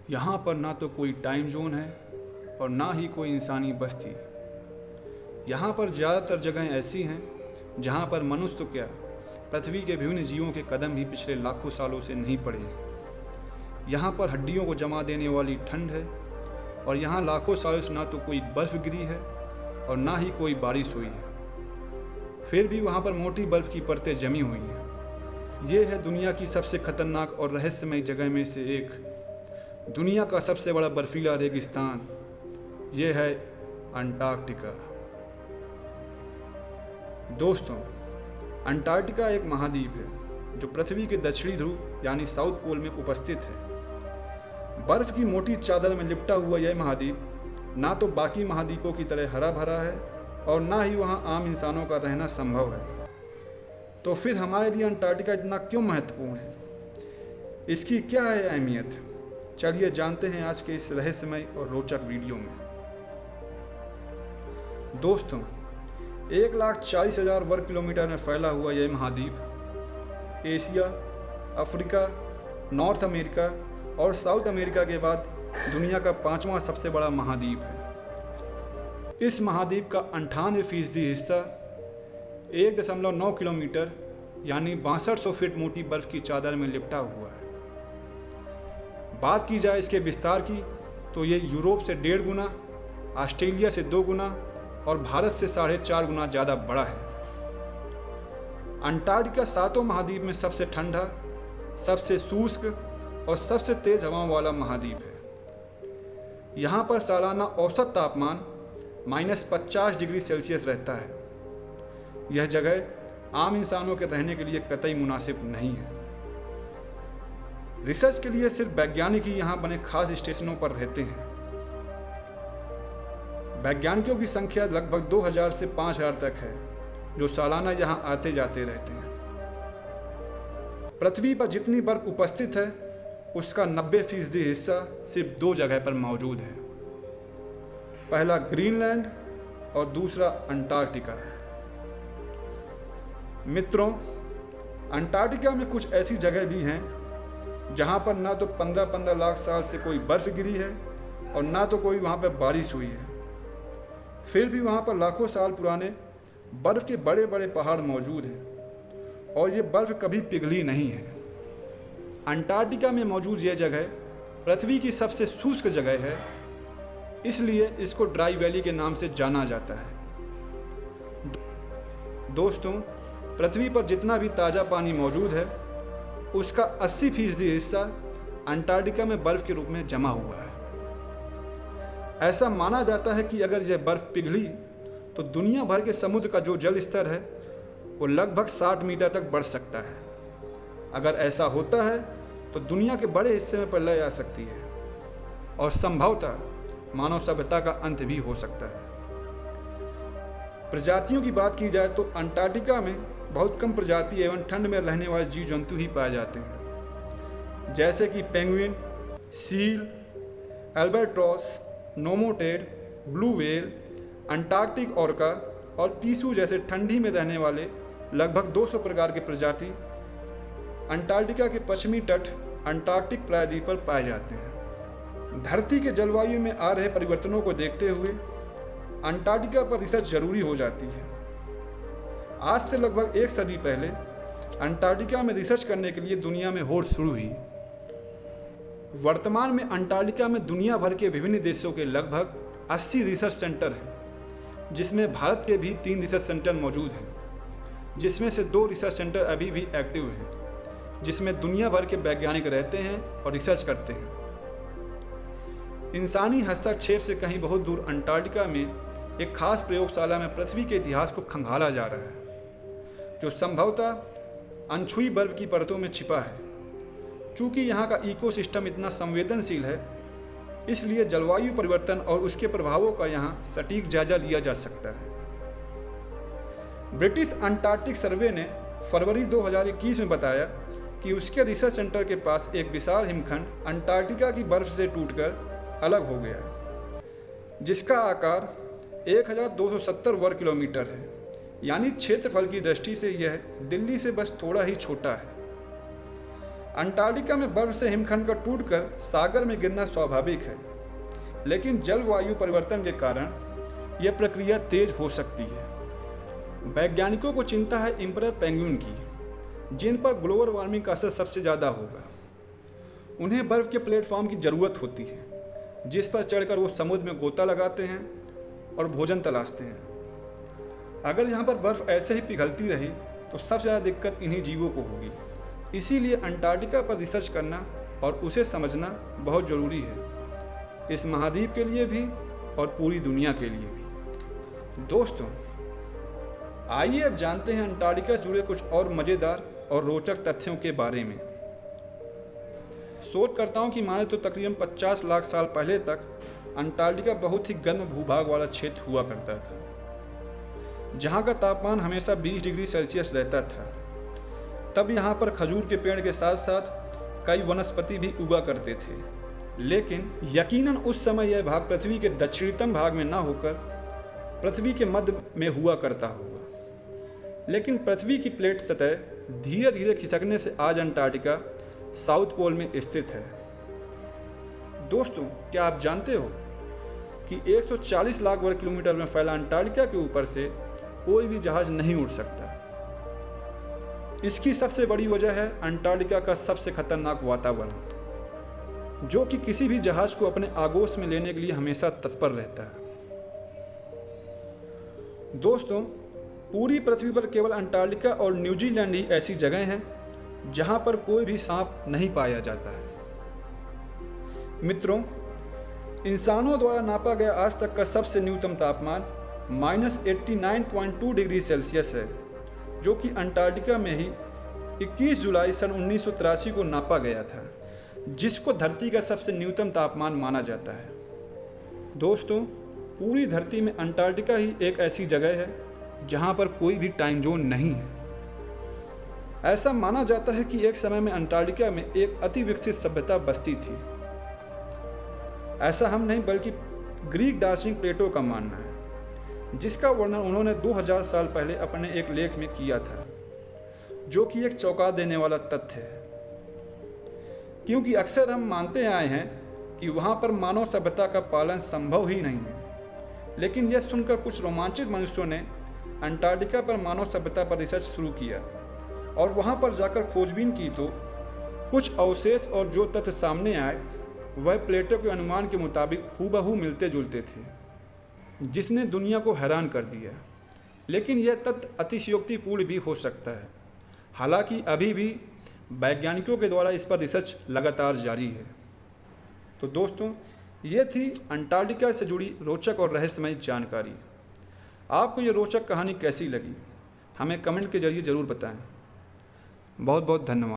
यहाँ पर ना तो कोई टाइम जोन है और ना ही कोई इंसानी बस्ती। यहाँ पर ज़्यादातर जगहें ऐसी हैं जहाँ पर मनुष्य तो क्या, पृथ्वी के विभिन्न जीवों के कदम भी पिछले लाखों सालों से नहीं पड़े हैं। यहाँ पर हड्डियों को जमा देने वाली ठंड है और यहाँ लाखों सालों से ना तो कोई बर्फ गिरी है और ना ही कोई बारिश हुई है, फिर भी वहाँ पर मोटी बर्फ की परतें जमी हुई हैं। ये है दुनिया की सबसे खतरनाक और रहस्यमय जगह में से एक, दुनिया का सबसे बड़ा बर्फीला रेगिस्तान। ये है अंटार्कटिका। दोस्तों, अंटार्कटिका एक महाद्वीप है जो पृथ्वी के दक्षिणी ध्रुव यानी साउथ पोल में उपस्थित है। बर्फ की मोटी चादर में लिपटा हुआ यह महाद्वीप ना तो बाकी महाद्वीपों की तरह हरा भरा है और ना ही वहाँ आम इंसानों का रहना संभव है। तो फिर हमारे लिए अंटार्कटिका इतना क्यों महत्वपूर्ण है? इसकी क्या है अहमियत? चलिए जानते हैं आज के इस रहस्यमय और रोचक वीडियो में। दोस्तों, 1,40,000 वर्ग किलोमीटर में फैला हुआ यह महाद्वीप एशिया, अफ्रीका, नॉर्थ अमेरिका और साउथ अमेरिका के बाद दुनिया का 5वां सबसे बड़ा महाद्वीप है। इस महाद्वीप का 98% हिस्सा 1.9 किलोमीटर यानी 6200 फीट मोटी बर्फ की चादर में लिपटा हुआ है। बात की जाए इसके विस्तार की तो ये यूरोप से 1.5 गुना, ऑस्ट्रेलिया से 2 गुना और भारत से 4.5 गुना ज़्यादा बड़ा है। अंटार्कटिका 7 महाद्वीप में सबसे ठंडा, सबसे शुष्क और सबसे तेज हवाओं वाला महाद्वीप है। यहाँ पर सालाना औसत तापमान -50 डिग्री सेल्सियस रहता है। यह जगह आम इंसानों के रहने के लिए कतई मुनासिब नहीं है। रिसर्च के लिए सिर्फ वैज्ञानिक ही यहाँ बने खास स्टेशनों पर रहते हैं। वैज्ञानिकों की संख्या लगभग 2000 से 5000 तक है जो सालाना यहाँ आते जाते रहते हैं। पृथ्वी पर जितनी बर्फ उपस्थित है उसका 90% हिस्सा सिर्फ 2 जगह पर मौजूद है। पहला ग्रीनलैंड और दूसरा अंटार्कटिका। मित्रों, अंटार्कटिका में कुछ ऐसी जगह भी हैं जहां पर ना तो 15-15 लाख साल से कोई बर्फ गिरी है और ना तो कोई वहां पर बारिश हुई है, फिर भी वहां पर लाखों साल पुराने बर्फ के बड़े बड़े पहाड़ मौजूद हैं और ये बर्फ कभी पिघली नहीं है। अंटार्कटिका में मौजूद यह जगह पृथ्वी की सबसे शुष्क जगह है, इसलिए इसको ड्राई वैली के नाम से जाना जाता है। दोस्तों, पृथ्वी पर जितना भी ताज़ा पानी मौजूद है उसका 80% हिस्सा अंटार्कटिका में बर्फ के रूप में जमा हुआ है। ऐसा माना जाता है कि अगर यह बर्फ पिघली तो दुनिया भर के समुद्र का जो जल स्तर है वो लगभग 60 मीटर तक बढ़ सकता है। अगर ऐसा होता है तो दुनिया के बड़े हिस्से में प्रलय आ सकती है और संभवतः मानव सभ्यता का अंत भी हो सकता है। प्रजातियों की बात की जाए तो अंटार्कटिका में बहुत कम प्रजाति एवं ठंड में रहने वाले जीव जंतु ही पाए जाते हैं, जैसे कि पेंगुइन, सील, एल्बाट्रॉस, नोमोटेड, ब्लू व्हेल, अंटार्कटिक ऑर्का और पीसू जैसे ठंडी में रहने वाले लगभग 200 प्रकार के प्रजाति अंटार्कटिका के पश्चिमी तट अंटार्कटिक प्रायद्वीप पर पाए जाते हैं। धरती के जलवायु में आ रहे परिवर्तनों को देखते हुए अंटार्कटिका पर रिसर्च जरूरी हो जाती है। आज से लगभग 1 सदी पहले अंटार्कटिका में रिसर्च करने के लिए दुनिया में होड़ शुरू हुई। वर्तमान में अंटार्कटिका में दुनिया भर के विभिन्न देशों के लगभग 80 रिसर्च सेंटर हैं, जिसमें भारत के भी 3 रिसर्च सेंटर मौजूद हैं, जिसमें से 2 रिसर्च सेंटर अभी भी एक्टिव हैं, जिसमें दुनिया भर के वैज्ञानिक रहते हैं और रिसर्च करते हैं। इंसानी हस्तक्षेप से कहीं बहुत दूर अंटार्कटिका में एक खास प्रयोगशाला में पृथ्वी के इतिहास को खंगाला जा रहा है, जो संभवतः अनछुई बर्फ की परतों में छिपा है। चूंकि यहाँ का इकोसिस्टम इतना संवेदनशील है, इसलिए जलवायु परिवर्तन और उसके प्रभावों का यहाँ सटीक जायजा लिया जा सकता है। ब्रिटिश अंटार्कटिक सर्वे ने फरवरी 2021 में बताया कि उसके रिसर्च सेंटर के पास एक विशाल हिमखंड अंटार्कटिका की बर्फ से टूटकर अलग हो गया, जिसका आकार 1270 वर्ग किलोमीटर है, यानी क्षेत्रफल की दृष्टि से यह दिल्ली से बस थोड़ा ही छोटा है। अंटार्कटिका में बर्फ से हिमखंड का टूटकर सागर में गिरना स्वाभाविक है, लेकिन जलवायु परिवर्तन के कारण यह प्रक्रिया तेज हो सकती है। वैज्ञानिकों को चिंता है एम्परर पेंगुइन की, जिन पर ग्लोबल वार्मिंग का असर सबसे ज़्यादा होगा। उन्हें बर्फ के प्लेटफॉर्म की ज़रूरत होती है, जिस पर चढ़कर वो समुद्र में गोता लगाते हैं और भोजन तलाशते हैं। अगर यहाँ पर बर्फ ऐसे ही पिघलती रही तो सबसे ज़्यादा दिक्कत इन्हीं जीवों को होगी। इसीलिए अंटार्कटिका पर रिसर्च करना और उसे समझना बहुत ज़रूरी है, इस महाद्वीप के लिए भी और पूरी दुनिया के लिए भी। दोस्तों, आइए अब जानते हैं अंटार्कटिका से जुड़े कुछ और मज़ेदार और रोचक तथ्यों के बारे में। शोधकर्ताओं की माने तो तकरीबन 50 लाख साल पहले तक अंटार्कटिका बहुत ही गर्म भूभाग वाला क्षेत्र हुआ करता था, जहां का तापमान हमेशा 20 डिग्री सेल्सियस रहता था। तब यहां पर खजूर के पेड़ के साथ साथ कई वनस्पति भी उगा करते थे, लेकिन यकीनन उस समय यह भाग पृथ्वी के दक्षिणतम भाग में न होकर पृथ्वी के मध्य में हुआ करता होगा। लेकिन पृथ्वी की प्लेट सतह धीरे धीरे खिसकने से आज अंटार्कटिका साउथ पोल में स्थित है। दोस्तों, क्या आप जानते हो कि 140 लाख वर्ग किलोमीटर में फैला अंटार्कटिका के ऊपर से कोई भी जहाज नहीं उड़ सकता। इसकी सबसे बड़ी वजह है अंटार्कटिका का सबसे खतरनाक वातावरण, जो कि किसी भी जहाज को अपने आगोश में लेने के लिए हमेशा तत्पर रहता है। दोस्तों, पूरी पृथ्वी पर केवल अंटार्कटिका और न्यूजीलैंड ही ऐसी जगह हैं जहां पर कोई भी सांप नहीं पाया जाता है। मित्रों, इंसानों द्वारा नापा गया आज तक का सबसे न्यूनतम तापमान -89.2 डिग्री सेल्सियस है, जो कि अंटार्कटिका में ही 21 जुलाई सन 1983 को नापा गया था, जिसको धरती का सबसे न्यूनतम तापमान माना जाता है। दोस्तों, पूरी धरती में अंटार्कटिका ही एक ऐसी जगह है जहां पर कोई भी टाइम जोन नहीं है। ऐसा माना जाता है कि एक समय में अंटार्कटिका में एक अति विकसित सभ्यता बसती थी। ऐसा हम नहीं बल्कि ग्रीक दार्शनिक प्लेटो का मानना है, जिसका वर्णन उन्होंने 2000 साल पहले अपने एक लेख में किया था, जो कि एक चौंका देने वाला तथ्य है। क्योंकि अक्सर हम मानते आए हैं कि वहां पर मानव सभ्यता का पालन संभव ही नहीं है, लेकिन यह सुनकर कुछ रोमांचित मनुष्यों ने अंटार्कटिका पर मानव सभ्यता पर रिसर्च शुरू किया और वहां पर जाकर खोजबीन की तो कुछ अवशेष और जो तथ्य सामने आए वह प्लेटो के अनुमान के मुताबिक हूबहू मिलते जुलते थे, जिसने दुनिया को हैरान कर दिया। लेकिन यह तथ्य अतिशयोक्तिपूर्ण भी हो सकता है। हालांकि अभी भी वैज्ञानिकों के द्वारा इस पर रिसर्च लगातार जारी है। तो दोस्तों, ये थी अंटार्कटिका से जुड़ी रोचक और रहस्यमयी जानकारी। आपको ये रोचक कहानी कैसी लगी, हमें कमेंट के जरिए ज़रूर बताएं। बहुत बहुत धन्यवाद।